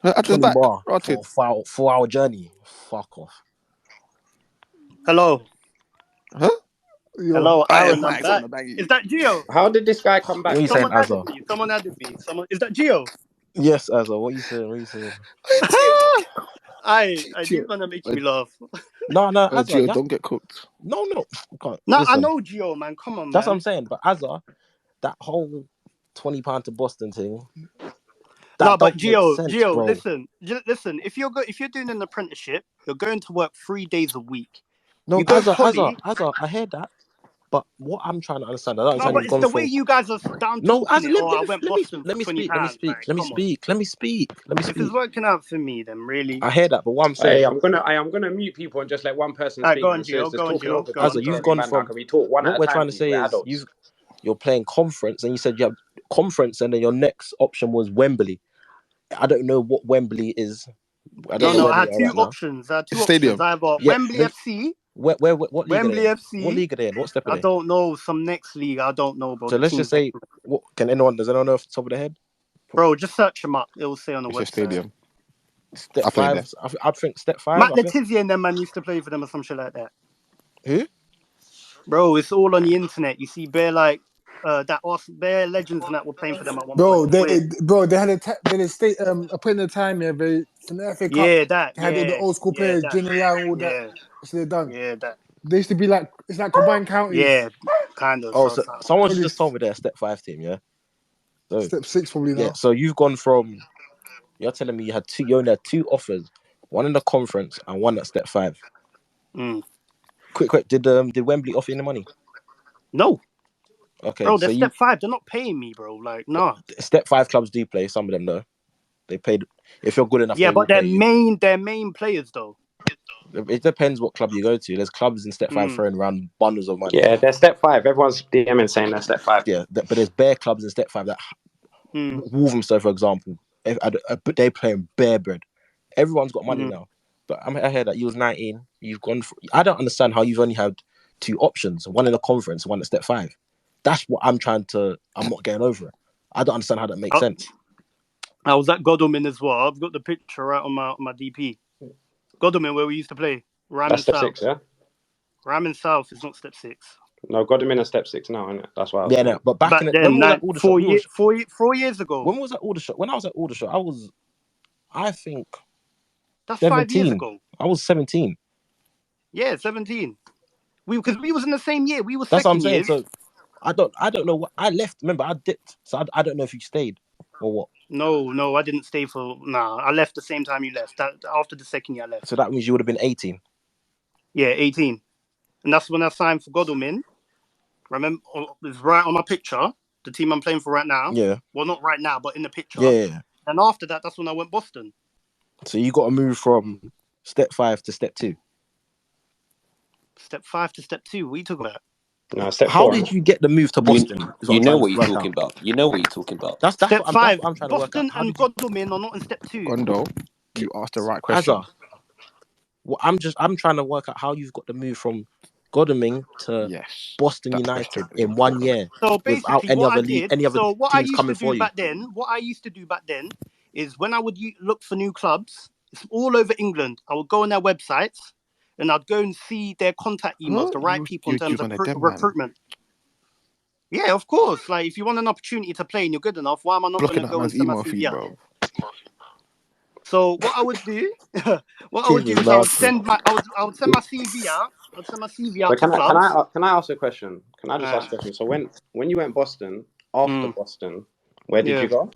At the 20 back, bar rotted. for 4-hour journey. Fuck off. Hello. Yo, Hello, Aye, Aaron, I'm Max on back. the baggy. Is that Gio? How did this guy come back? What are you saying, Someone added Azzz? me. Someone added me. Someone is that Gio? Yes, Azzz. What are you saying? What are you saying? I Gio. did gonna make me laugh. No, Azzz. Gio, don't get cooked. No. You can't. No, Listen, I know Gio, man. Come on, that's what man. I'm saying. But Azzz, that whole £20 to Boston thing. No, but don't make Gio, sense, Gio, bro. listen. If you're doing an apprenticeship, you're going to work 3 days a week. No, You go Azzz, poly. I hear that. But what I'm trying to understand, I don't No, understand. but You've it's gone the from way you guys are down no, talking Azzz, it. Oh, I went Boston let for me speak. £20. Like, come on. Let me speak. If it's working out for me, then really. I hear that, but what I'm saying, Hey, I'm gonna mute people and just let one person Alright, speak. go on, Man. Gio, Just go on, talking Gio, over go people. on. you've gone from Can we talk one what at a we're time? trying to say We're is adults. you're playing conference, and you said you have conference, and then your next option was Wembley. I don't know what Wembley is. I don't know No, where I had they are two right now. options. I had two Stadium. options. Either Yeah, Wembley then- FC. What league are Wembley they in? FC. What league are they in? What step are I they? don't know. Some next league. I don't know, bro. So let's just say, what does anyone know off the top of their head? Bro, just search them up. It will say on the It's website. a stadium. Step I played 5. I think step 5. Matt I think. Letizia and them man used to play for them or some shit like that. Who? Bro, it's all on the internet. You see, bare legends and that were playing for them at one point. they had a state a point in time here, in the FA Cup. Yeah, that. They had all the old school players, Ginola and all that. Yeah, So they're done. yeah, that. They used to be like it's like combined counties. Yeah, kind of. Oh, so someone Only just told me they're a step 5 team. Yeah. So step 6 probably now. yeah. So you've gone from. You're telling me you only had 2 offers, one in the conference and one at step 5. Quick. Did Wembley offer you any money? No. Okay, Bro, so they're step 5. They're not paying me, bro. Like, nah. Step 5 clubs do play. Some of them though. They paid. If you're good enough. Yeah, but they're main players though. It depends what club you go to. There's clubs in step 5 throwing around bundles of money. Yeah, they're step 5. Everyone's DMing saying they're step 5. Yeah, but there's bare clubs in step 5 that Wolverhampton, for example, they playing bare bread. Everyone's got money now. But I heard that you was 19. You've gone. I don't understand how you've only had 2 options: one in the conference, one at step 5. That's what I'm not getting over it. I don't understand how that makes sense. I was at Godalming as well. I've got the picture right on my DP. Godalming, where we used to play. That's step 6, yeah? Ryman South is not step 6. No, got him in a step 6 now, isn't it? That's why I was no, but back in when we were at Aldershot, 4 years ago. When was at Aldershot? When I was at Aldershot, I think that's 17. 5 years ago. I was 17. Yeah, 17. Because we was in the same year. We were That's second what I'm saying. years. So I don't know what I left. Remember, I dipped. So I don't know if you stayed or what. No, I didn't stay I left the same time you left. After the second year I left. So that means you would have been 18. Yeah, 18. And that's when I signed for Godalming. Remember, it's right on my picture. The team I'm playing for right now. Yeah. Well, not right now, but in the picture. Yeah. And after that, that's when I went Boston. So you got to move from step 5 to step 2. Step 5 to step 2. What are you talking about? No, step 4. How did you get the move to Boston? You know what you're talking about. You know what you're talking about. That's step what 5. I'm trying Boston to work out. and Godalming are not in step 2. Gondo, you asked the right question. Well, I'm trying to work out how you've got the move from Godalming to Boston United in 1 year. So basically, any other teams coming for you. What I used to do back then is when I would look for new clubs, it's all over England. I would go on their websites and I'd go and see their contact emails, the right people in terms of recruitment. Yeah, of course. Like, if you want an opportunity to play and you're good enough, why am I not going to go and send my CV out? So what I would do, is I would send my CV out. I'd send my CV out to clubs. Can I ask a question? Can I just ask a question? So when you went Boston, after Boston, where did you go?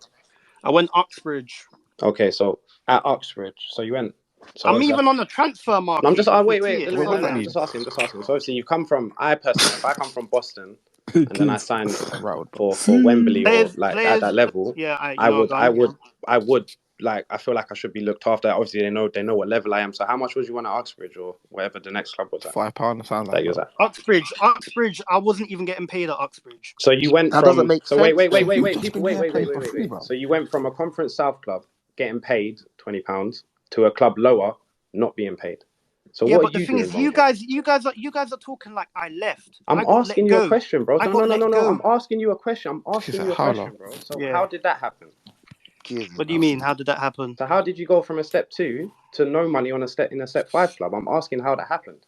I went Uxbridge. Okay, so at Uxbridge, so you went. So I'm even on the transfer market. No, I'm just wait. I'm just asking. So obviously you come from. I personally, if I come from Boston and then I sign for Wembley or like at that level, I would like. I feel like I should be looked after. Obviously, they know what level I am. So how much would you want at Uxbridge or wherever the next club was at? £5 sounds like that. Uxbridge. I wasn't even getting paid at Uxbridge. So you went that from. Doesn't make so sense. wait. People, wait. So you went from a Conference South club getting paid £20 to a club lower not being paid. So yeah, what but the thing is, you guys are talking like I left. I'm asking you a question, bro. No. I'm asking you a question. bro. So how did that happen? What do you mean? How did that happen? So how did you go from a step 2 to no money on a step 5 club? I'm asking how that happened.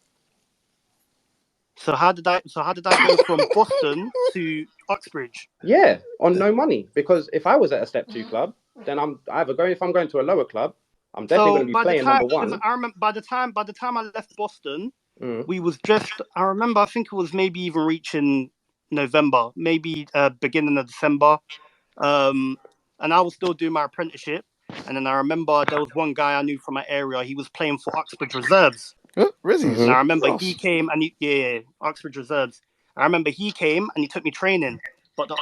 So how did I go from Boston to Uxbridge? Yeah, on no money. Because if I was at a step 2 club, then if I'm going to a lower club, I'm definitely going to be playing number 1. I remember by the time I left Boston, we was just. I remember. I think it was maybe even reaching November, maybe beginning of December, and I was still doing my apprenticeship. And then I remember there was one guy I knew from my area. He was playing for Uxbridge Reserves. Rizzies. And I remember he came and Uxbridge Reserves. I remember he came and he took me training. But the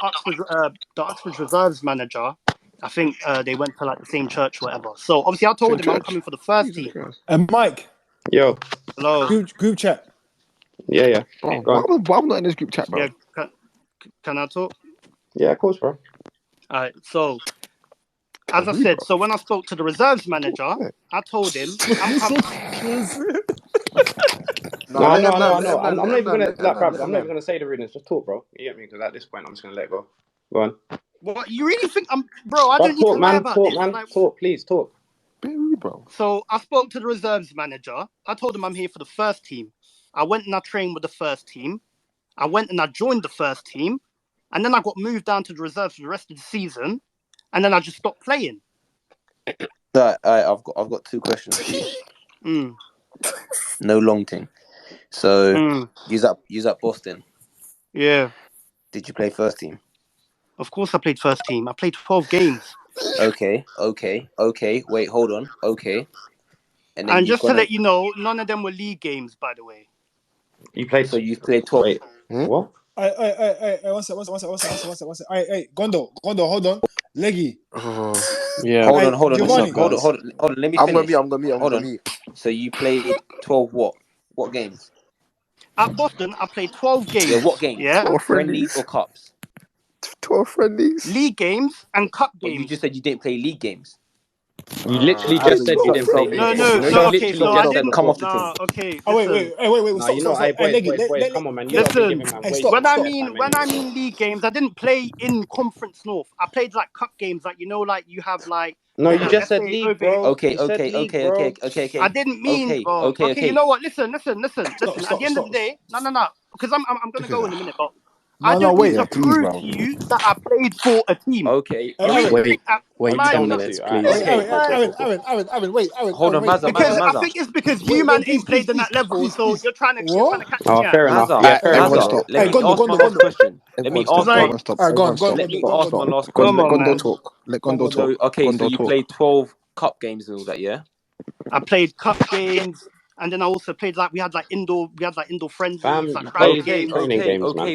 Uxbridge Reserves manager, I think they went to like the same church or whatever. So obviously I told him I'm coming for the first team. And Mike. Yo. Hello. Group chat. Yeah. Bro, why am I not in this group chat, bro? Yeah, can I talk? Yeah, of course, bro. All right, so as I said, so when I spoke to the reserves manager, I told him No. I'm not even gonna say the rudeness. Just talk, bro. You get me? Because at this point, I'm just gonna let go. Go on. What you really think? Bro, I don't need to lie about this. Talk, please, talk. Bro. So I spoke to the reserves manager. I told him I'm here for the first team. I went and I trained with the first team. I went and I joined the first team, and then I got moved down to the reserves for the rest of the season, and then I just stopped playing. I've got 2 questions for you. No long thing. So you's at Boston. Yeah. Did you play first team? Of course I played first team. I played 12 games. Okay. Wait, hold on. Okay. And just to let you know, none of them were league games, by the way. You played 12. Wait. What? One sec. Hey, Gondo, hold on. Leggy. Yeah. Hold on. Hold on. Let me finish. I'm gonna be. So you played 12 what? What games? At Boston, I played 12 games. Yeah, what games? Yeah. Friendlies or cups? 12 friendlies. League games and cup games. But you just said you didn't play league games. You literally just said you didn't play. No. Okay, so I didn't come off the team. Okay. Wait. Stop. Boy, come on, man. Listen. When I stop. mean league games, I didn't play in Conference North. I played like cup games, like you have like. No, you just said league, bro. Okay. I didn't mean, bro. Okay, you know what? Listen. At the end of the day, no. Because I'm gonna go in a minute, but. I don't need to prove to you that I played for a team. Okay. Wait, Aaron, wait. Hold on, Mazza. I think it's because you man ain't played in that level, so you're trying to catch me out. Fair enough. Let me ask my last question. Let me ask my last question. Gondo talk. Let Gondo talk. Okay, so you played 12 cup games and all that, yeah? I played cup games. And then I also played we had indoor friends. Okay,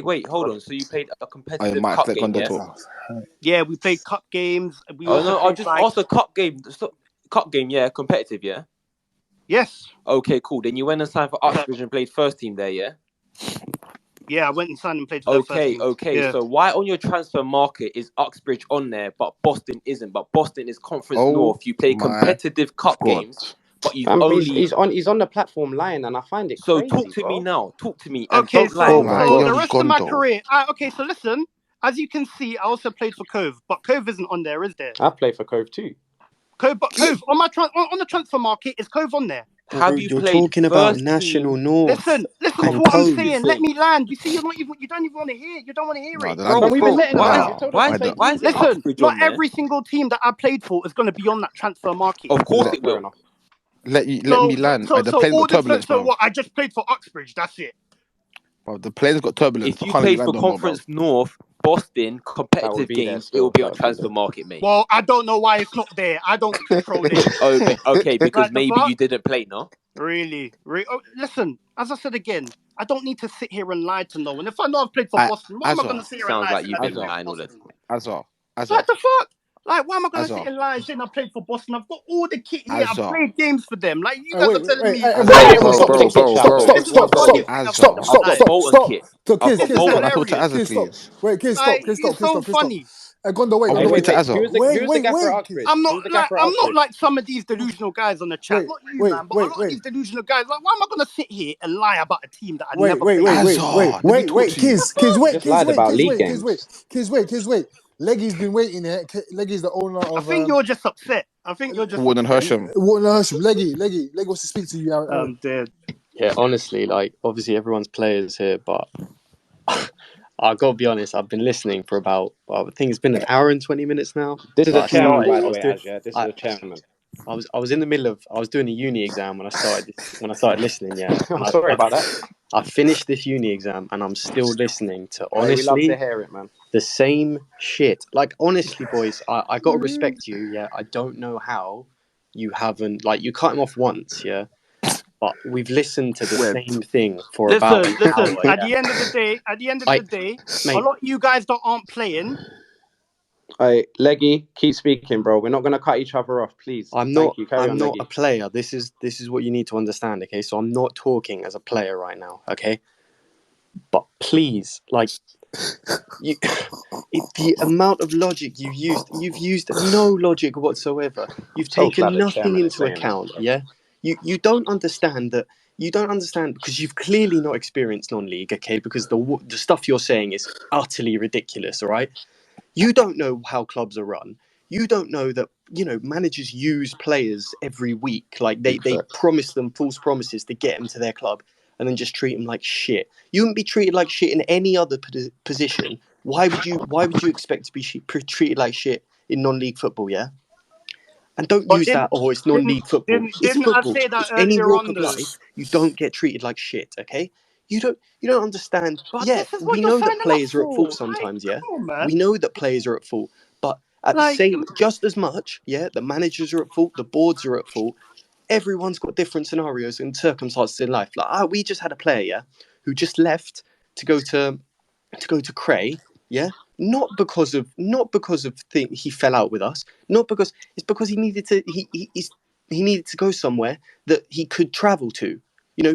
wait, hold on. So you played a competitive cup game, yeah? Yeah, we played cup games. I just asked a cup game. Cup game, yeah, competitive, yeah? Yes. Okay, cool. Then you went and signed for Uxbridge and played first team there, yeah? Yeah, I went and signed and played for first team. Okay. Yeah. So why on your transfer market is Uxbridge on there, but Boston isn't? But Boston is Conference North. You play competitive cup games. But he's on the platform lying, and I find it crazy, talk to me now. Talk to me. Okay, so the rest of my career. Okay, so listen. As you can see, I also played for Cove, but Cove isn't on there, is there? I played for Cove too. Cove on my on the transfer market is Cove on there. Have you You're played talking about National North? Listen to what I'm saying. Let me land. You see, you don't even want to hear. You don't want to hear it. Bro, we've been letting why is it listen, not every single team that I played for is going to be on that transfer market. Of course it will. Let me land. The players got turbulence now. What? I just played for Uxbridge. That's it. Well, the players got turbulence. If you played for Conference North, Boston, competitive games, it will be on transfer market, mate. Well, I don't know why it's not there. I don't control it. Okay, because maybe you didn't play, no? Really? Oh, listen, as I said again, I don't need to sit here and lie to no one. If I know I've played for Boston, why am I going to sit here and lie? Sounds like you've been lying all the time. Azzz. What the fuck? Like, why am I going to sit and lie saying I played for Boston? I've got all the kit here. I've played games for them. Like, you guys are telling me. Stop. So funny. Gondo, wait. Who's the gaffer at Uxbridge? I'm not like some of these delusional guys on the chat. Not you, man, but a lot of these delusional guys. Like, why am I going to sit here and lie about a team that I never played? Wait, Kiz, wait. Leggy's been waiting here. Leggy's the owner of. I think you're just upset. Warden Hersham. Warden Hersham. Leggy wants to speak to you. I'm dead. Yeah, honestly, like obviously everyone's players here, but I gotta be honest. I've been listening for about. I think it's been an hour and 20 minutes now. This is But the chairman, by the way, Azzz. Yeah, this is the chairman. I was in the middle of. I was doing a uni exam when I started listening. Yeah, I'm sorry about that. I finished this uni exam and I'm still listening to honestly. We love to hear it, man. The same shit. Like honestly, boys, I gotta respect you. Yeah, I don't know how you haven't you cut him off once. Yeah. But we've listened to the same thing for about an hour. At the end of the day, mate, a lot of you guys that aren't playing. Hey, Leggy, keep speaking, bro. We're not gonna cut each other off, please. I'm not a player. This is what you need to understand, okay? So I'm not talking as a player right now, okay? But please, the amount of logic you've used no logic whatsoever. You've taken nothing into account, yeah? You don't understand that. You don't understand because you've clearly not experienced non-league, okay? Because the stuff you're saying is utterly ridiculous, all right? You don't know how clubs are run. You don't know that, managers use players every week. Like they promise them false promises to get them to their club and then just treat them like shit. You wouldn't be treated like shit in any other position. Why would you expect to be treated like shit in non-league football, yeah? And don't use that, it's non-league football. It's football. It's any walk of life. You don't get treated like shit, okay? You don't understand. But we know that players are at fault sometimes, yeah? We know that players are at fault. But at the same, just as much, yeah, the managers are at fault, the boards are at fault. Everyone's got different scenarios and circumstances in life. We just had a player, yeah, who just left to go to Cray, yeah? Not because of he fell out with us. Not because it's because he needed to he needed to go somewhere that he could travel to.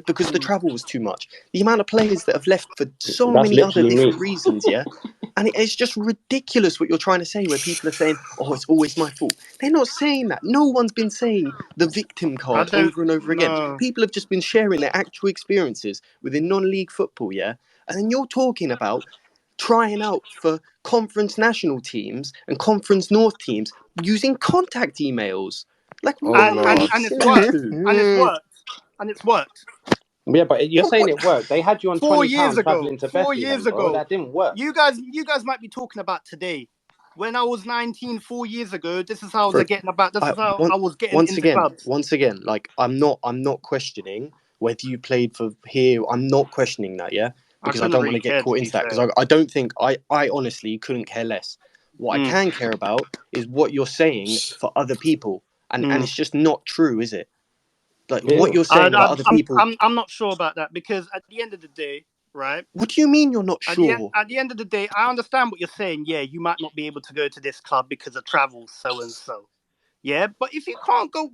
Because the travel was too much. The amount of players that have left for so many other different reasons, yeah? And it's just ridiculous what you're trying to say where people are saying, oh, it's always my fault. They're not saying that. No one's been saying the victim card over and over again. People have just been sharing their actual experiences within non-league football, yeah? And then you're talking about trying out for conference national teams and conference north teams using contact emails. And it's worked. Yeah, but you're saying it worked. They had you on 20 pounds traveling to 4 years ago. That didn't work. You guys might be talking about today. When I was 19, 4 years ago, this is how I was getting about. This is how I was getting into clubs. Once again, I'm not questioning whether you played for here. I'm not questioning that, yeah, because I don't want to get caught into that. Because I don't think I honestly couldn't care less. What I can care about is what you're saying for other people, and it's just not true, is it? What you're saying about other people. I'm not sure about that because at the end of the day, right? What do you mean you're not sure? At the end of the day, I understand what you're saying. Yeah, you might not be able to go to this club because of travel, so and so. Yeah, but if you can't go,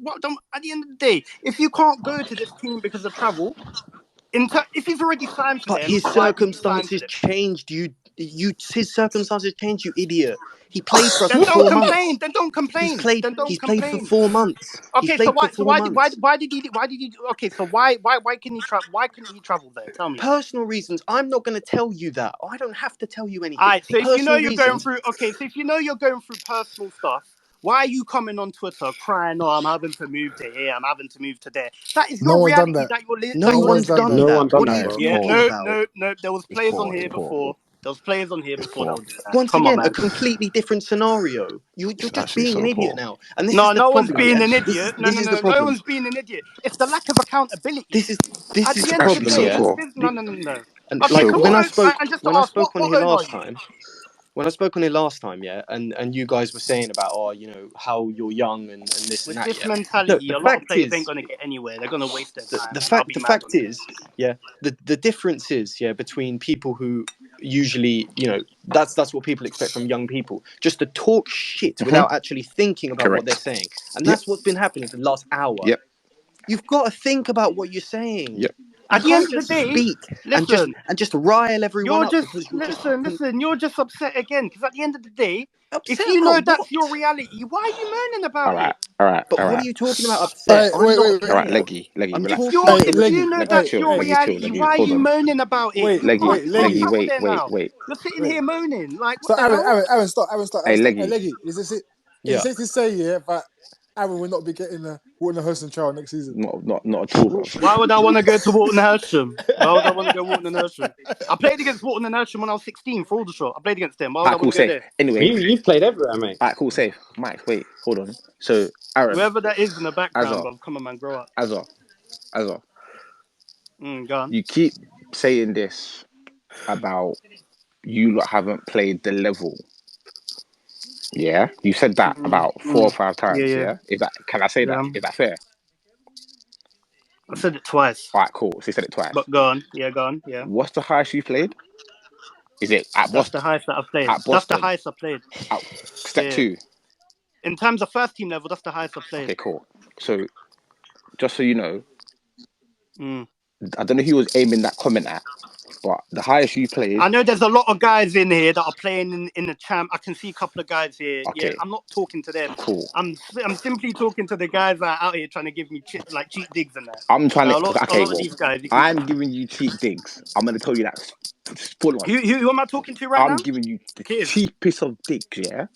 at the end of the day, if you can't go to this team because of travel, if he's already signed for them, his circumstances changed. His circumstances changed. You idiot. He played for us for 4 months. Then don't complain. He's played for 4 months. Okay, so why did he? Okay, so why can he travel? Why couldn't he travel there? Tell me. Personal reasons. I'm not going to tell you that. I don't have to tell you anything. All right. So if you know you're going through personal stuff, why are you coming on Twitter crying? Oh, I'm having to move to here. I'm having to move to there. That is not reality that you're living. No one's done that. No one done that. No. There was players on here before. Once again, a completely different scenario. You're just being an idiot now. And no one's being an idiot. No one's being an idiot. It's the lack of accountability. This is the problem. No. And when I spoke on here last time, yeah, and you guys were saying about how you're young and this and that. With this mentality, a lot of players ain't gonna get anywhere. They're gonna waste their time. The fact is, yeah, the difference is, yeah, between people who usually, that's what people expect from young people, just to talk shit without actually thinking about what they're saying, and that's what's been happening for the last hour. Yep. You've got to think about what you're saying. Yep. At the end of the day, speak and just rile everyone up. Listen. You're just upset again because at the end of the day, if you know that's your reality, why are you moaning about it? All right. But what are you talking about? Upset? Wait. All right, Leggy, relax. If you know that's your reality, why are you moaning about it? Wait. You're sitting here moaning like So what the hell? Aaron, stop. Hey, Leggy. Hey, Leggy, is it safe to say that Aaron will not be getting the Warner Hurst trial next season? Not at all, bro. Why would I want to go to Walton Hersham? I played against Walton and Hersham when I was 16 for Aldershot. I played against them. Why would I want to go there? Anyway, you've played everywhere, mate. Alright, cool, safe. Mike, wait, hold on. So, Aaron, whoever that is in the background, bro, come on, man, grow up. Azzz. Go on. You keep saying this about you lot haven't played the level. Yeah, you said that about 4 or 5 times. Yeah. Is that? Can I say that? Is that fair? I said it twice. Alright, cool. So you said it twice. But go on. Yeah, go on. Yeah. What's the highest you played? Is it at Boston? That's the highest that I've played. That's the highest I've played. Step 2. In terms of first team level, that's the highest I've played. Okay, cool. So, just so you know, I don't know who was aiming that comment at, but the highest you played. I know there's a lot of guys in here that are playing in the champ. I can see a couple of guys here. Okay. Yeah, I'm not talking to them. Cool. I'm simply talking to the guys that are out here trying to give me cheap digs and that. I'm trying to. A lot of these guys. I'm giving you cheap digs. I'm going to tell you that. Full on. Who am I talking to right now? I'm giving you the cheapest of digs. Yeah.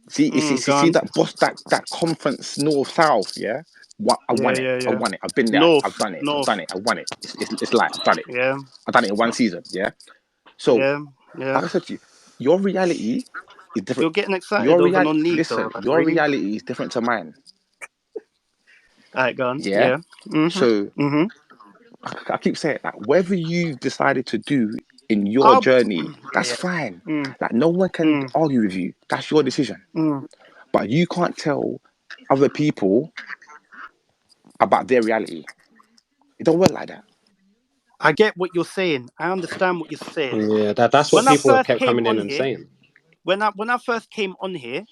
See that conference north south. Yeah. I won it. I've been there. I've done it. I won it. It's like I've done it. Yeah. I've done it in 1 season. Yeah. So, like I said to you, your reality is different. You're getting excited over non-league. Listen, your reality is different to mine. All right, go on. Yeah. So, I keep saying that whatever you decided to do in your journey, that's fine. Like no one can argue with you. That's your decision. But you can't tell other people about their reality. It don't work like that. I get what you're saying. I understand what you're saying. Yeah, that's what people kept coming in and saying. When I first came on here,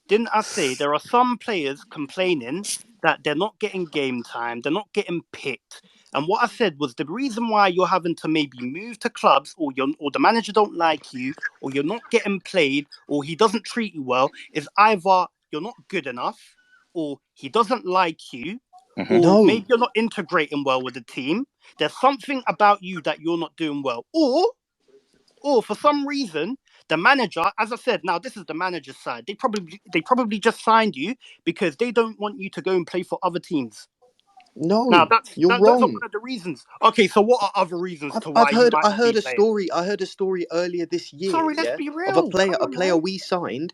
didn't I say there are some players complaining that they're not getting game time, they're not getting picked? And what I said was the reason why you're having to maybe move to clubs or the manager don't like you or you're not getting played or he doesn't treat you well is either you're not good enough or he doesn't like you or maybe you're not integrating well with the team. There's something about you that you're not doing well. Or for some reason, the manager, as I said, now this is the manager's side. They probably just signed you because they don't want you to go and play for other teams. No, now you're wrong. That's one of the reasons. Okay, so what are other reasons to why I heard a story earlier this year. Sorry, let's be real. Of a player we signed.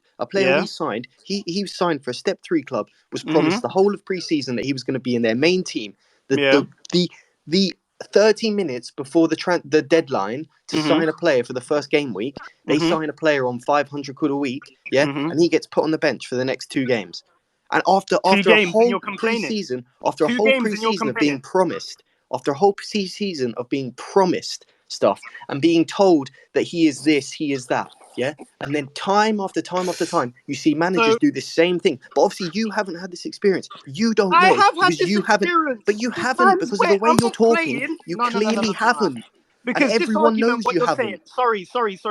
He signed for a Step 3 club. Was promised the whole of pre-season that he was going to be in their main team. The 30 minutes before the deadline to sign a player for the first game week, they sign a player on 500 quid a week, and he gets put on the bench for the next 2 games. And after a whole pre-season, of being promised, stuff and being told that he is this, he is that, and then time after time after time, you see managers do the same thing. But obviously, you haven't had this experience. You don't know. I have had this experience. But you haven't because of the way you're talking. You clearly haven't. Because and everyone knows you haven't. Sorry.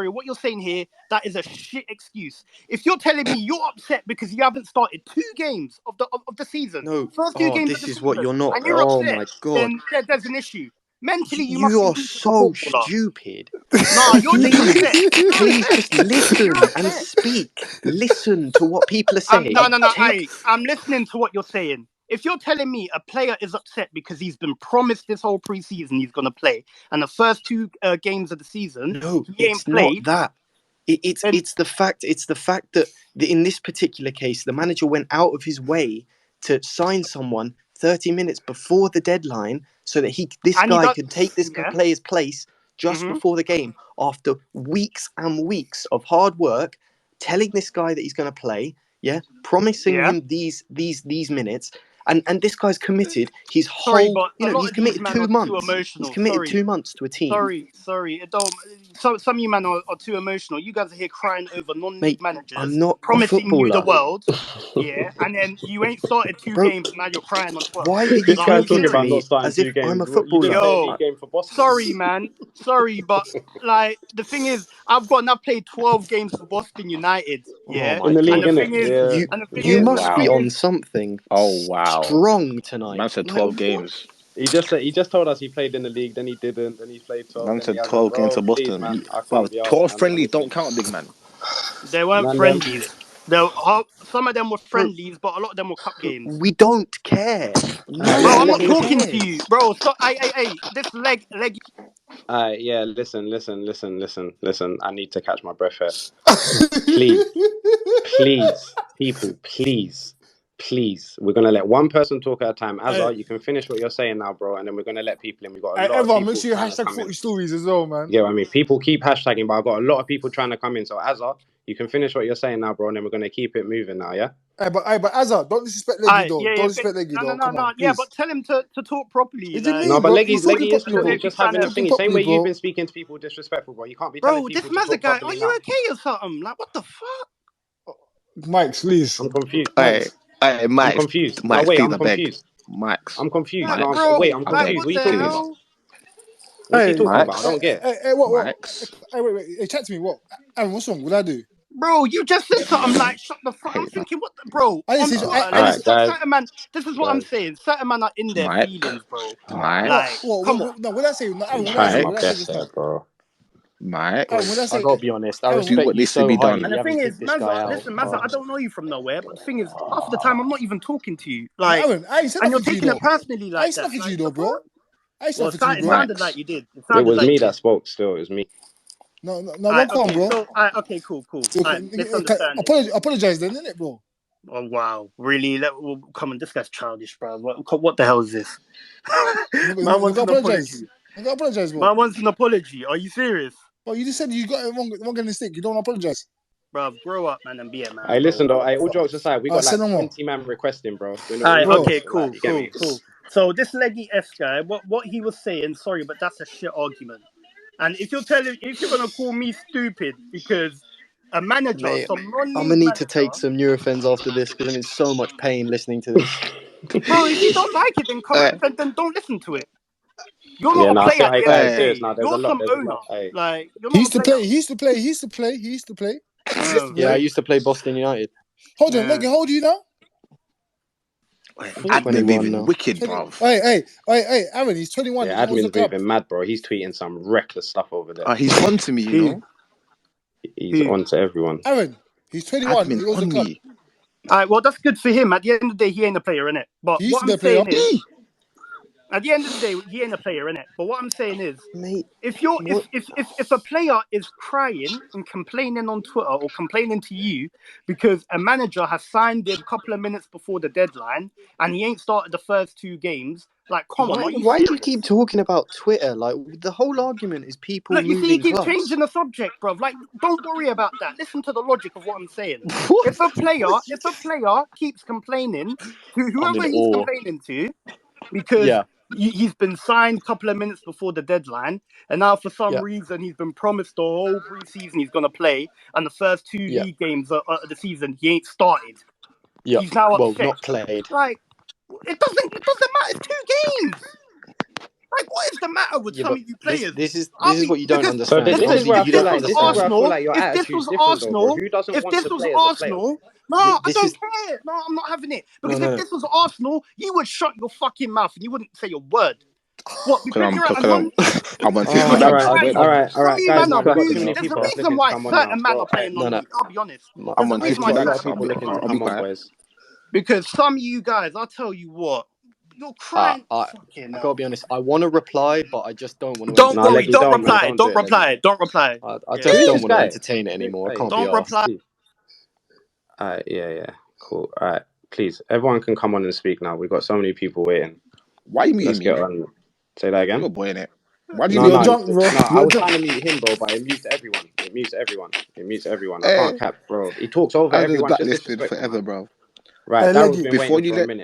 What you're saying here, that is a shit excuse. If you're telling me you're upset because you haven't started 2 games of the season, first 2 games this of the is season, what you're not. And you're upset, my god! Then there's an issue. Mentally, you are so stupid. Nah, you're please just listen and speak. Listen to what people are saying. No. I'm listening to what you're saying. If you're telling me a player is upset because he's been promised this whole preseason he's going to play, and the first 2 games of the season he ain't played, not that. It's the fact that in this particular case, the manager went out of his way to sign someone 30 minutes before the deadline so that this guy could take this player's place just before the game after weeks and weeks of hard work, telling this guy that he's going to play, promising him these minutes. And this guy's committed his whole. He's committed 2 months. He's committed 2 months to a team. Sorry. It don't. Some of you man are too emotional. You guys are here crying over non-league managers. I'm not promising you the world. Yeah, and then you ain't started 2 games. And now you're crying on Twitter. Why are you talking to me as if I'm a footballer? Yo, sorry, man. Sorry, but like the thing is, I've played 12 games for Boston United. Yeah, in the league, and the thing is, you must be on something. Oh wow, strong tonight. Man said 12 games. He just told us he played in the league, then he didn't, then he played 12. Man said 12 games for Boston. Man, 12 friendlies don't count, big man. They weren't friendlies. Some of them were friendlies, but a lot of them were cup games. We don't care. Bro, I'm not talking to you, bro. Stop. This leg. Yeah, listen. I need to catch my breath here. Please, people, please. We're gonna let one person talk at a time. Azzz, you can finish what you're saying now, bro, and then we're gonna let people in. We got a lot of people. Make sure you hashtag 40 stories as well, man. Yeah, I mean, people keep hashtagging, but I've got a lot of people trying to come in. So Azzz, you can finish what you're saying now, bro, and then we're gonna keep it moving now, yeah. But Azzz, don't disrespect Leggy, though. Don't disrespect Leggy, though. No. Yeah, but tell him to talk properly. No, but Leggy is talking, just having a thing. Same way you've been speaking to people disrespectful, bro. You can't be telling people to talk properly. Bro, this guy, are you okay or something? Like, what the fuck? Mike, please. I'm confused. Hey, Mike. I'm confused. Mike, wait, I'm confused. Max. I'm confused. Mike, no, bro, wait, I'm confused. What are you talking about? What's he talking about? I don't get. What? Hey, wait. Hey, chat to me. What? Aaron, what's wrong? What did I do? Bro, you just said something like, shut the fuck. I'm thinking, what the, bro? Certain man, this is what I'm saying. Certain man are in their feelings, bro. Mike. Come on. No, what did I say? No, Aaron, what did I say, bro? Mike. Aaron, what did I say? I gotta be honest. I respect what you needs so to be highly. done. And the thing is, Manza, I don't know you from nowhere, but the thing is, half of the time I'm not even talking to you. Like, Aaron, and you're taking it personally like that. I ain't nothing to you, though, bro. It sounded like you did. It was me that spoke. Still, it was me. No, don't come, bro. So, okay, cool. Apologize then, innit, bro? Oh wow, really? Come on, this guy's childish, bro. What the hell is this? Man wants an apology. I gotta apologize, bro. Man wants an apology. Are you serious? Well, you just said you got it wrong in the stick. You don't apologize. Bro, grow up, man, and be a man. Hey, listen, though. All jokes aside, we got like 20 man requesting, bro. Okay, cool. So this Leggy S guy, what he was saying, sorry, but that's a shit argument. And if you're gonna call me stupid because a manager, I'm gonna need to take some Nurophens after this because I'm in so much pain listening to this. Bro, if you don't like it, then don't listen to it. You're not a player at the end of the day. You're some owner. Like, he used to play. Yeah, I used to play Boston United. Hold on, Leggy, how old are you now? Admin moving wicked, bro. Hey, Aaron, he's 21. Yeah, admin's moving mad, bro. He's tweeting some reckless stuff over there. He's on to me, you know. He's on to everyone. Aaron, he's 21. Admin he owns on the club. me. All right, well, that's good for him. At the end of the day, he ain't a player, innit? But what I'm saying is, at the end of the day, he ain't a player, innit? But what I'm saying is, mate, if a player is crying and complaining on Twitter or complaining to you because a manager has signed him a couple of minutes before the deadline and he ain't started the first 2 games, like, come on. Why do you keep talking about Twitter? Like, the whole argument is people moving you see, he keeps clubs. changing the subject, bro. Like, don't worry about that. Listen to the logic of what I'm saying. If a player keeps complaining to whoever he's complaining to, because he's been signed a couple of minutes before the deadline, and now for some reason he's been promised the whole pre-season he's going to play, and the first 2 league games of the season he ain't started. Yeah. He's now upset. Not played. Like, it doesn't matter. It's 2 games. Like, what is the matter with some of you players? This is what you don't understand. This is where I feel like your attitude's different, though. Who doesn't want to play as a player? No, I don't care. No, I'm not having it. Because if this was Arsenal, you would shut your fucking mouth and you wouldn't say a word. What? Because you're at a All right, guys. There's a reason why certain men are playing non-league. I'll be honest. I'm on a lot of people looking to come on, boys. Because some of you guys, I'll tell you what, you're crying. I gotta be honest. I want to reply, but I just don't want to. Don't worry. Don't reply. Don't reply. I just don't want to entertain it anymore. I can't be asked. Don't reply. Yeah. Cool. All right. Please, everyone can come on and speak now. We've got so many people waiting. Why are you muting me? Get on. Say that again. You're boy in it. Why do you drunk, bro? I was trying to mute him, bro, but it mutes everyone. I can't cap, bro. He talks over everyone. Blacklisted forever, bro. Right, that was been waiting for a minute.